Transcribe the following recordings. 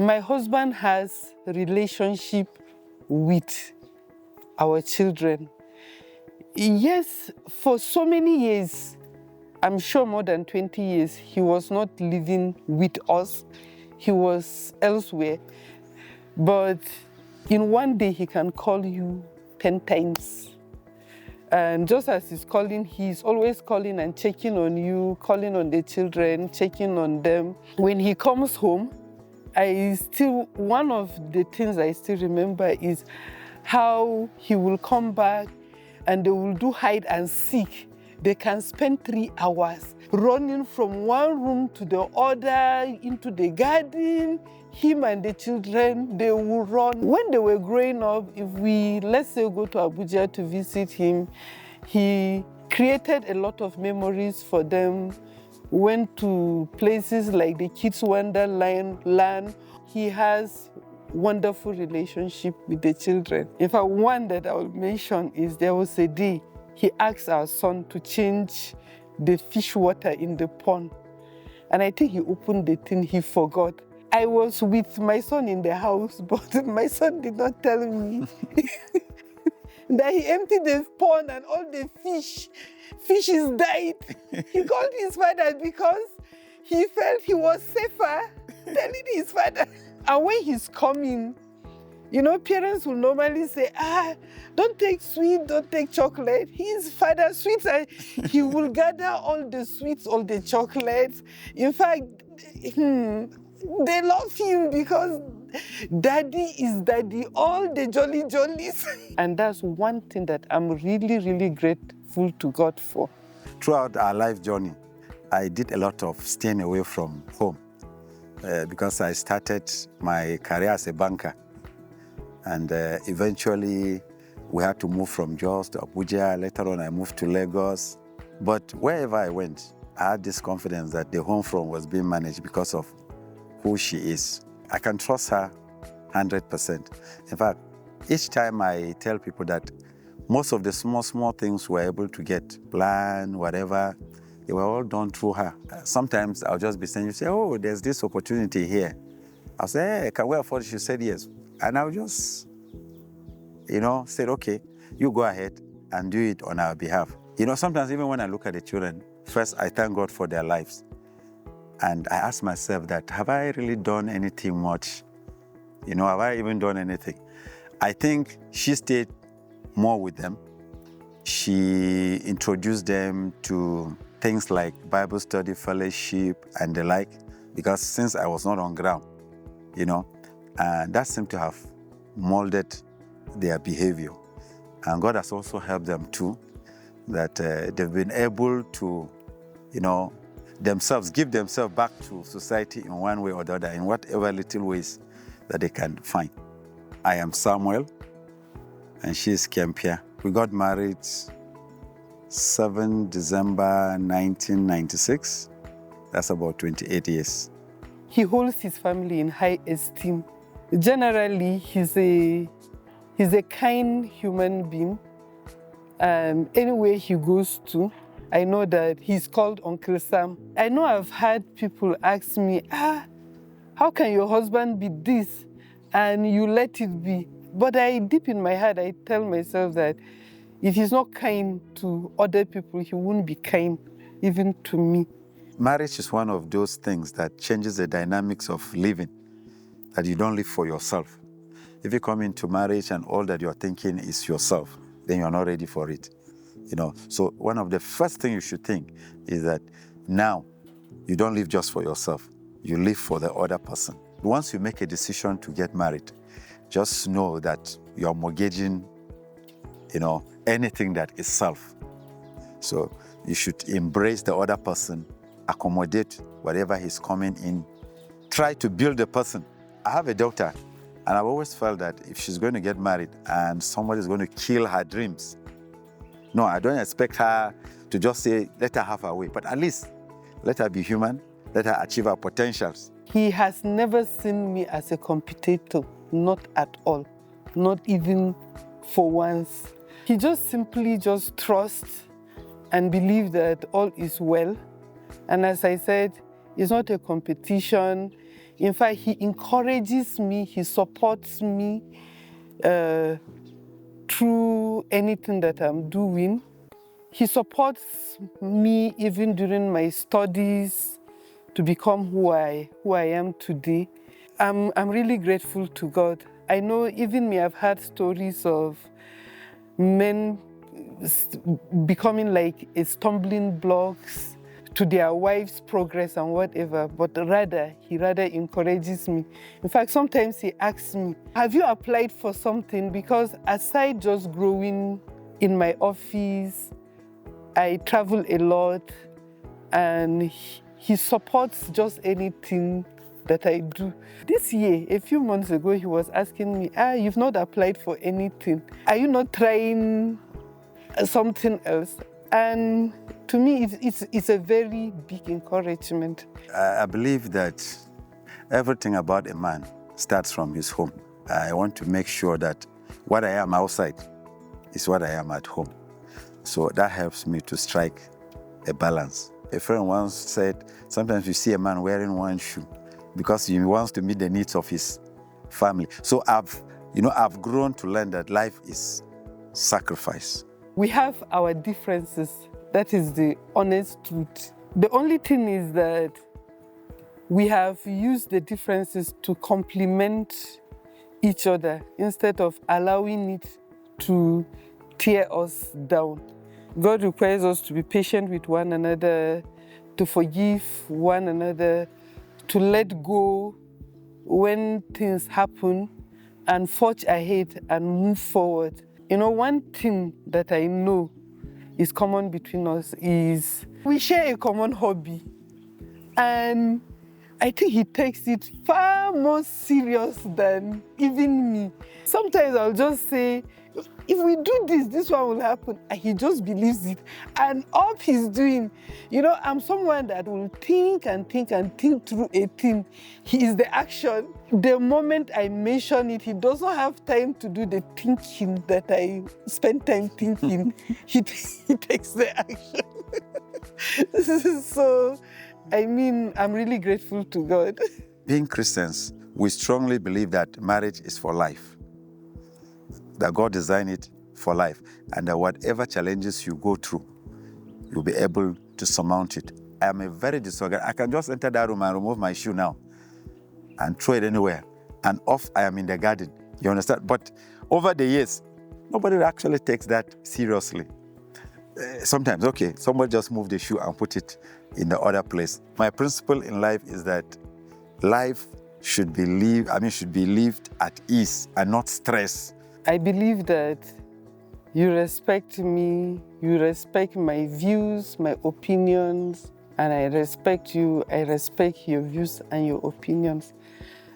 My husband has a relationship with our children. Yes, for so many years, I'm sure more than 20 years, he was not living with us. He was elsewhere. But in one day, he can call you 10 times. And just as he's always calling and checking on you, calling on the children, checking on them. When he comes home, one of the things I still remember is how he will come back and they will do hide and seek. They can spend 3 hours running from one room to the other into the garden. Him and the children, they will run. When they were growing up, if we, let's say, go to Abuja to visit him, he created a lot of memories for them. Went to places like the Kids Wonderland. He has wonderful relationship with the children. In fact, one that I will mention is there was a day he asked our son to change the fish water in the pond. And I think he opened the thing, he forgot. I was with my son in the house, but my son did not tell me that he emptied the pond and all the fishes died. He called his father because he felt he was safer telling his father. And when he's coming, you know, parents will normally say, don't take sweet, don't take chocolate. His father sweets, and he will gather all the sweets, all the chocolates. In fact, they love him because daddy is daddy, all the jolly jollies. And that's one thing that I'm really, really grateful to God for. Throughout our life journey, I did a lot of staying away from home because I started my career as a banker. And eventually, we had to move from Jos to Abuja. Later on, I moved to Lagos. But wherever I went, I had this confidence that the home front was being managed because of who she is. I can trust her 100%. In fact, each time I tell people that most of the small things we're able to get, plan, whatever, they were all done through her. Sometimes I'll just be saying, you say, oh, there's this opportunity here. I'll say, hey, can we afford it? She said yes. And I'll just, said, okay, you go ahead and do it on our behalf. Sometimes even when I look at the children, first I thank God for their lives. And I ask myself that, have I really done anything much? Have I even done anything? I think she stayed more with them. She introduced them to things like Bible study, fellowship, and the like, because since I was not on ground, and that seemed to have molded their behavior. And God has also helped them too, that they've been able to, give themselves back to society in one way or the other, in whatever little ways that they can find. I am Samuel, and she is Kempia. We got married 7 December 1996. That's about 28 years. He holds his family in high esteem. Generally, he's a kind human being. Anywhere he goes to, I know that he's called Uncle Sam. I know I've had people ask me, how can your husband be this and you let it be? But deep in my heart, I tell myself that if he's not kind to other people, he won't be kind even to me. Marriage is one of those things that changes the dynamics of living, that you don't live for yourself. If you come into marriage and all that you're thinking is yourself, then you're not ready for it. So one of the first things you should think is that now you don't live just for yourself, you live for the other person. Once you make a decision to get married, just know that you're mortgaging, anything that is self. So you should embrace the other person, accommodate whatever he's coming in, try to build the person. I have a daughter, and I've always felt that if she's going to get married and somebody's going to kill her dreams, no, I don't expect her to just say, let her have her way, but at least let her be human, let her achieve her potentials. He has never seen me as a competitor, not at all, not even for once. He just simply trusts and believes that all is well. And as I said, it's not a competition. In fact, he encourages me, he supports me through anything that I'm doing. He supports me even during my studies to become who I am today. I'm really grateful to God. I know even me, I've heard stories of men becoming like a stumbling blocks to their wives' progress and whatever, but he rather encourages me. In fact, sometimes he asks me, have you applied for something? Because aside just growing in my office, I travel a lot, and he supports just anything that I do. This year, a few months ago, he was asking me, you've not applied for anything. Are you not trying something else? And to me, it's a very big encouragement. I believe that everything about a man starts from his home. I want to make sure that what I am outside is what I am at home. So that helps me to strike a balance. A friend once said, sometimes you see a man wearing one shoe because he wants to meet the needs of his family. So I've grown to learn that life is sacrifice. We have our differences. That is the honest truth. The only thing is that we have used the differences to complement each other instead of allowing it to tear us down. God requires us to be patient with one another, to forgive one another, to let go when things happen and forge ahead and move forward. You know, one thing that I know is common between us is we share a common hobby. And I think he takes it far more serious than even me. Sometimes I'll just say, if we do this, this one will happen. And he just believes it. And all he's doing, you know, I'm someone that will think and think and think through a thing. He is the action. The moment I mention it, he doesn't have time to do the thinking that I spend time thinking. he takes the action. So, I mean, I'm really grateful to God. Being Christians, we strongly believe that marriage is for life, that God designed it for life, and that whatever challenges you go through, you'll be able to surmount it. I am a very disorganized. I can just enter that room and remove my shoe now and throw it anywhere, and off I am in the garden. You understand? But over the years, nobody actually takes that seriously. Sometimes, okay, somebody just move the shoe and put it in the other place. My principle in life is that life should be lived at ease and not stress. I believe that you respect me, you respect my views, my opinions, and I respect you. I respect your views and your opinions.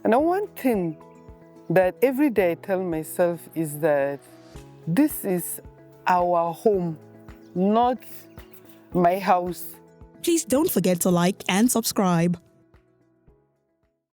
And one thing that every day I tell myself is that this is our home, not my house. Please don't forget to like and subscribe.